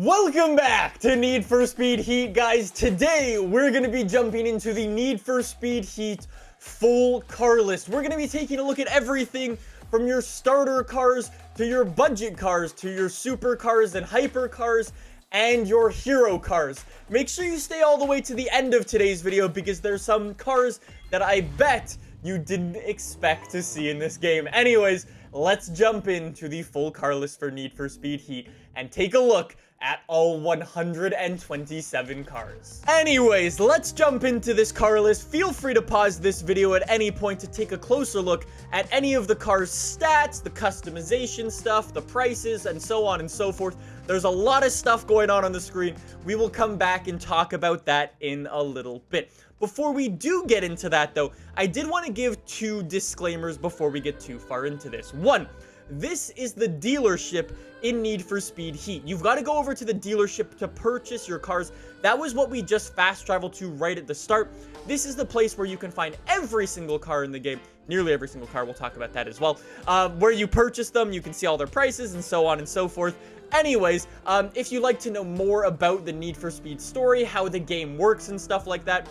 Welcome back to Need for Speed Heat, guys. Today, we're going to be jumping into the Need for Speed Heat full car list. We're going to be taking a look at everything from your starter cars to your budget cars to your super cars and hyper cars and your hero cars. Make sure you stay all the way to the end of today's video because there's some cars that I bet you didn't expect to see in this game. Anyways, let's jump into the full car list for Need for Speed Heat and take a look at all 127 cars. Anyways, let's jump into this car list. Feel free to pause this video at any point to take a closer look at any of the car's stats, the customization stuff, the prices, and so on and so forth. There's a lot of stuff going on the screen. We will come back and talk about that in a little bit. Before we do get into that, though, I did want to give two disclaimers before we get too far into this. One, this is the dealership in Need for Speed Heat. You've got to go over to the dealership to purchase your cars. That was what we just fast traveled to right at the start. This is the place where you can find every single car in the game. Nearly every single car. We'll talk about that as well. Where you purchase them, you can see all their prices and so on and so forth. Anyways, if you'd like to know more about the Need for Speed story, how the game works and stuff like that,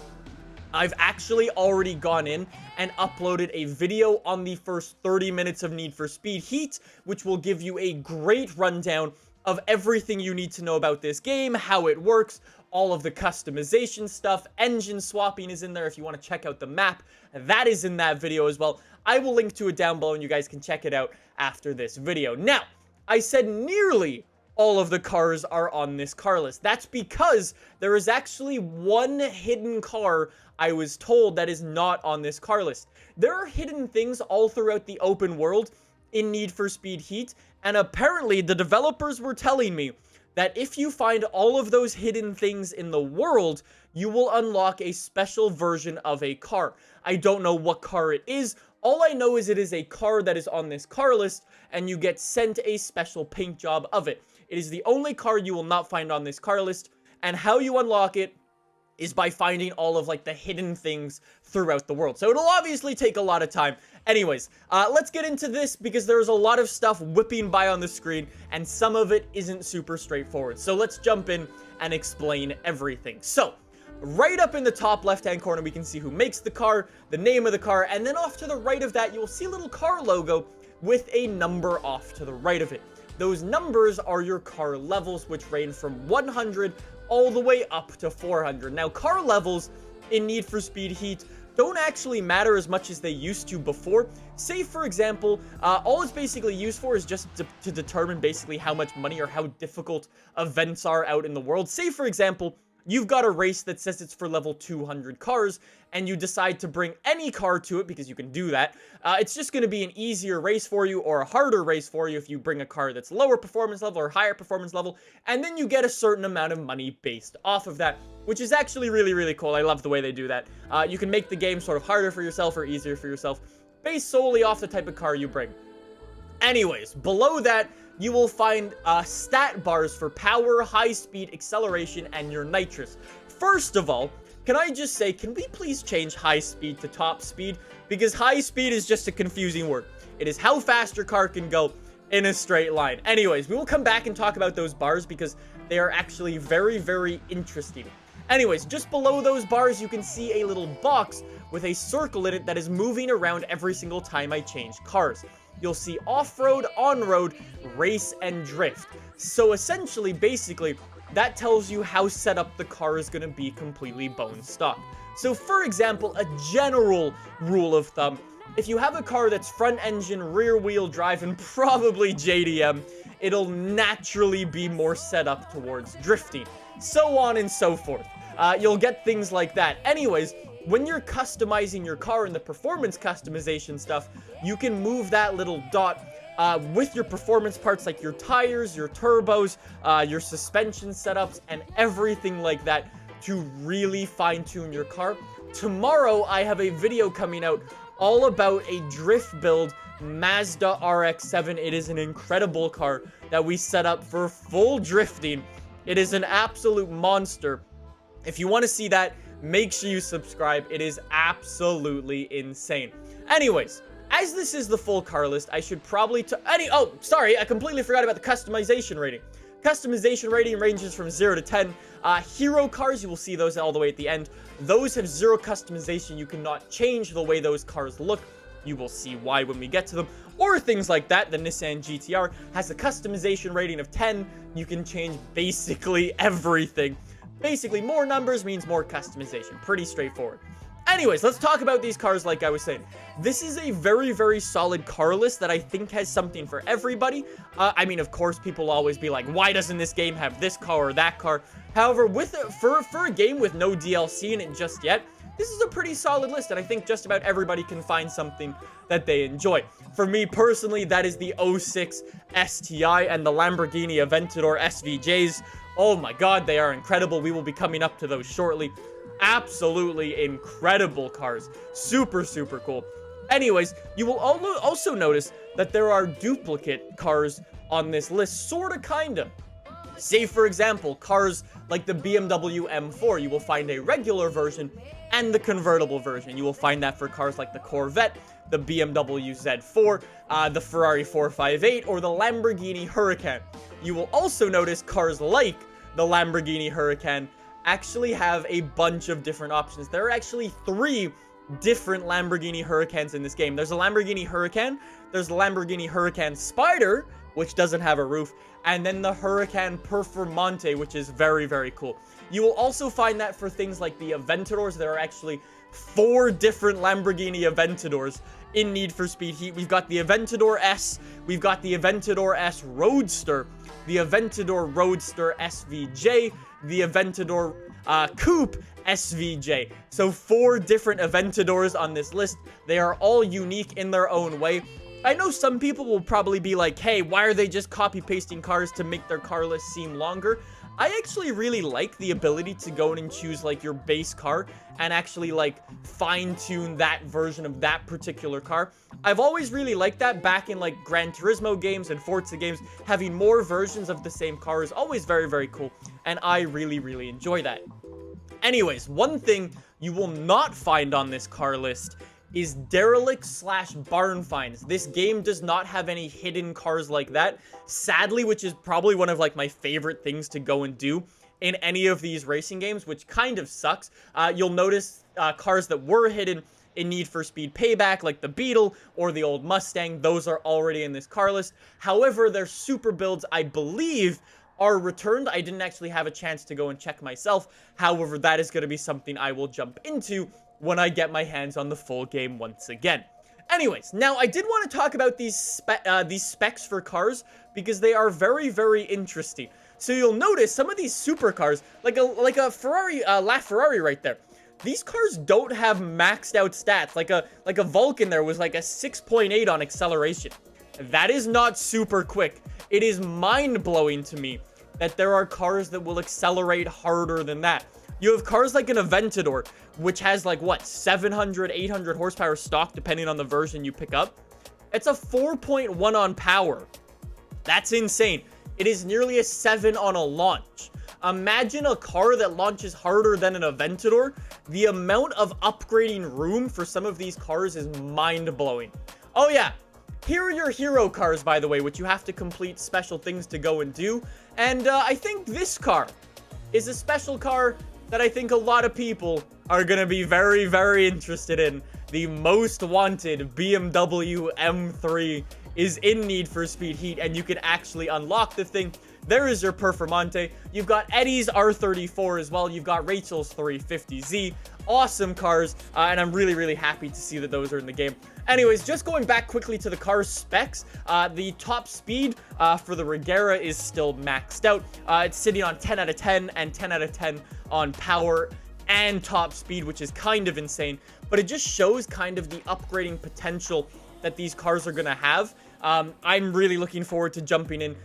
I've actually already gone in and uploaded a video on the first 30 minutes of Need for Speed Heat, which will give you a great rundown of everything you need to know about this game, how it works, all of the customization stuff. Engine swapping is in there if you want to check out the map. That is in that video as well. I will link to it down below and you guys can check it out after this video. Now, I said nearly all of the cars are on this car list. That's because there is actually one hidden car I was told that is not on this car list. There are hidden things all throughout the open world in Need for Speed Heat, and apparently the developers were telling me that if you find all of those hidden things in the world, you will unlock a special version of a car. I don't know what car it is. All I know is it is a car that is on this car list, and you get sent a special paint job of it. It is the only car you will not find on this car list, and how you unlock it is by finding all of like the hidden things throughout the world. So it'll obviously take a lot of time. Anyways, let's get into this because there's a lot of stuff whipping by on the screen and some of it isn't super straightforward. So let's jump in and explain everything. So right up in the top left-hand corner, we can see who makes the car, the name of the car, and then off to the right of that, you'll see a little car logo with a number off to the right of it. Those numbers are your car levels, which range from 100 all the way up to 400. Now, car levels in Need for Speed Heat don't actually matter as much as they used to before. Say, for example, all it's basically used for is just to determine basically how much money or how difficult events are out in the world. Say, for example, you've got a race that says it's for level 200 cars, and you decide to bring any car to it because you can do that. It's just going to be an easier race for you or a harder race for you if you bring a car that's lower performance level or higher performance level, and then you get a certain amount of money based off of that, which is actually really, really cool. I love the way they do that. You can make the game sort of harder for yourself or easier for yourself based solely off the type of car you bring. Anyways, below that, you will find stat bars for power, high speed, acceleration, and your nitrous. First of all, can I just say, can we please change high speed to top speed? Because high speed is just a confusing word. It is how fast your car can go in a straight line. Anyways, we will come back and talk about those bars because they are actually very, very interesting. Anyways, just below those bars, you can see a little box with a circle in it that is moving around every single time I change cars. You'll see off-road, on-road, race, and drift. So essentially, basically, that tells you how set up the car is going to be completely bone stock. So for example, a general rule of thumb, if you have a car that's front engine, rear wheel drive, and probably JDM, it'll naturally be more set up towards drifting. So on and so forth. You'll get things like that. Anyways, when you're customizing your car in the performance customization stuff, you can move that little dot with your performance parts like your tires, your turbos, your suspension setups, and everything like that to really fine-tune your car. Tomorrow, I have a video coming out all about a drift build Mazda RX-7. It is an incredible car that we set up for full drifting. It is an absolute monster. If you want to see that, make sure you subscribe. It is absolutely insane. Anyways, as this is the full car list, I should probably... oh, sorry, I completely forgot about the customization rating. Customization rating ranges from 0 to 10. Hero cars, you will see those all the way at the end. Those have 0 customization. You cannot change the way those cars look. You will see why when we get to them. Or things like that. The Nissan GTR has a customization rating of 10. You can change basically everything. Basically, more numbers means more customization. Pretty straightforward. Anyways, let's talk about these cars like I was saying. This is a very, very solid car list that I think has something for everybody. I mean, of course, people will always be like, why doesn't this game have this car or that car? However, for a game with no DLC in it just yet, this is a pretty solid list, and I think just about everybody can find something that they enjoy. For me personally, that is the 06 STI and the Lamborghini Aventador SVJs. Oh my god, they are incredible. We will be coming up to those shortly. Absolutely incredible cars. Super, super cool. Anyways, you will also notice that there are duplicate cars on this list, sorta, kinda. Say, for example, cars like the BMW M4, you will find a regular version and the convertible version. You will find that for cars like the Corvette, the BMW Z4, the Ferrari 458, or the Lamborghini Huracan. You will also notice cars like the Lamborghini Huracan actually have a bunch of different options. There are actually 3 different Lamborghini Huracans in this game. There's a Lamborghini Huracan, there's the Lamborghini Huracan Spider, which doesn't have a roof, and then the Huracan Performante, which is very, very cool. You will also find that for things like the Aventadors. There are actually 4 different Lamborghini Aventadors in Need for Speed Heat. We've got the Aventador S, we've got the Aventador S Roadster, the Aventador Roadster SVJ, the Aventador Coupe SVJ. So 4 different Aventadors on this list. They are all unique in their own way. I know some people will probably be like, hey, why are they just copy-pasting cars to make their car list seem longer? I actually really like the ability to go in and choose, like, your base car and actually, like, fine-tune that version of that particular car. I've always really liked that back in, like, Gran Turismo games and Forza games. Having more versions of the same car is always very, very cool, and I really, really enjoy that. Anyways, one thing you will not find on this car list is derelict / barn finds. This game does not have any hidden cars like that, sadly, which is probably one of, like, my favorite things to go and do in any of these racing games, which kind of sucks. You'll notice cars that were hidden in Need for Speed Payback, like the Beetle or the old Mustang. Those are already in this car list. However, their super builds, I believe, are returned. I didn't actually have a chance to go and check myself. However, that is going to be something I will jump into when I get my hands on the full game once again. Anyways, now I did want to talk about these specs for cars because they are very, very interesting. So you'll notice some of these supercars, like a Ferrari, LaFerrari right there. These cars don't have maxed out stats. Like a Vulcan there was like a 6.8 on acceleration. That is not super quick. It is mind-blowing to me that there are cars that will accelerate harder than that. You have cars like an Aventador, which has like, what, 700, 800 horsepower stock, depending on the version you pick up. It's a 4.1 on power. That's insane. It is nearly a 7 on a launch. Imagine a car that launches harder than an Aventador. The amount of upgrading room for some of these cars is mind-blowing. Oh yeah, here are your hero cars, by the way, which you have to complete special things to go and do. And I think this car is a special car that I think a lot of people are going to be very, very interested in. The most wanted BMW M3 is in Need for Speed Heat, and you can actually unlock the thing. There is your Performante. You've got Eddie's R34 as well. You've got Rachel's 350Z. Awesome cars, and I'm really, really happy to see that those are in the game. Anyways, just going back quickly to the car's specs, the top speed for the Regera is still maxed out. It's sitting on 10 out of 10 and 10 out of 10 on power and top speed, which is kind of insane. But it just shows kind of the upgrading potential that these cars are going to have. I'm really looking forward to jumping in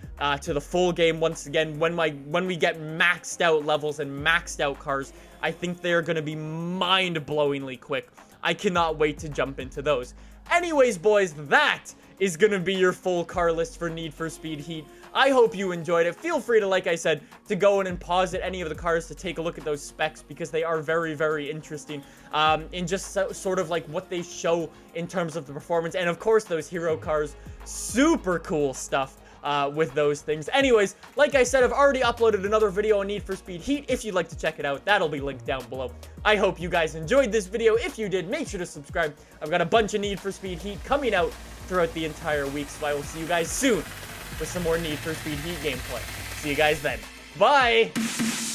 to the full game once again. When we get maxed out levels and maxed out cars, I think they are going to be mind-blowingly quick. I cannot wait to jump into those. Anyways, boys, that is going to be your full car list for Need for Speed Heat. I hope you enjoyed it. Feel free to, like I said, to go in and pause at any of the cars to take a look at those specs because they are very, very interesting in just sort of like what they show in terms of the performance. And of course, those hero cars, super cool stuff. with those things. Anyways, like I said, I've already uploaded another video on Need for Speed Heat. If you'd like to check it out, that'll be linked down below. I hope you guys enjoyed this video. If you did, make sure to subscribe. I've got a bunch of Need for Speed Heat coming out throughout the entire week, so I will see you guys soon with some more Need for Speed Heat gameplay. See you guys then. Bye!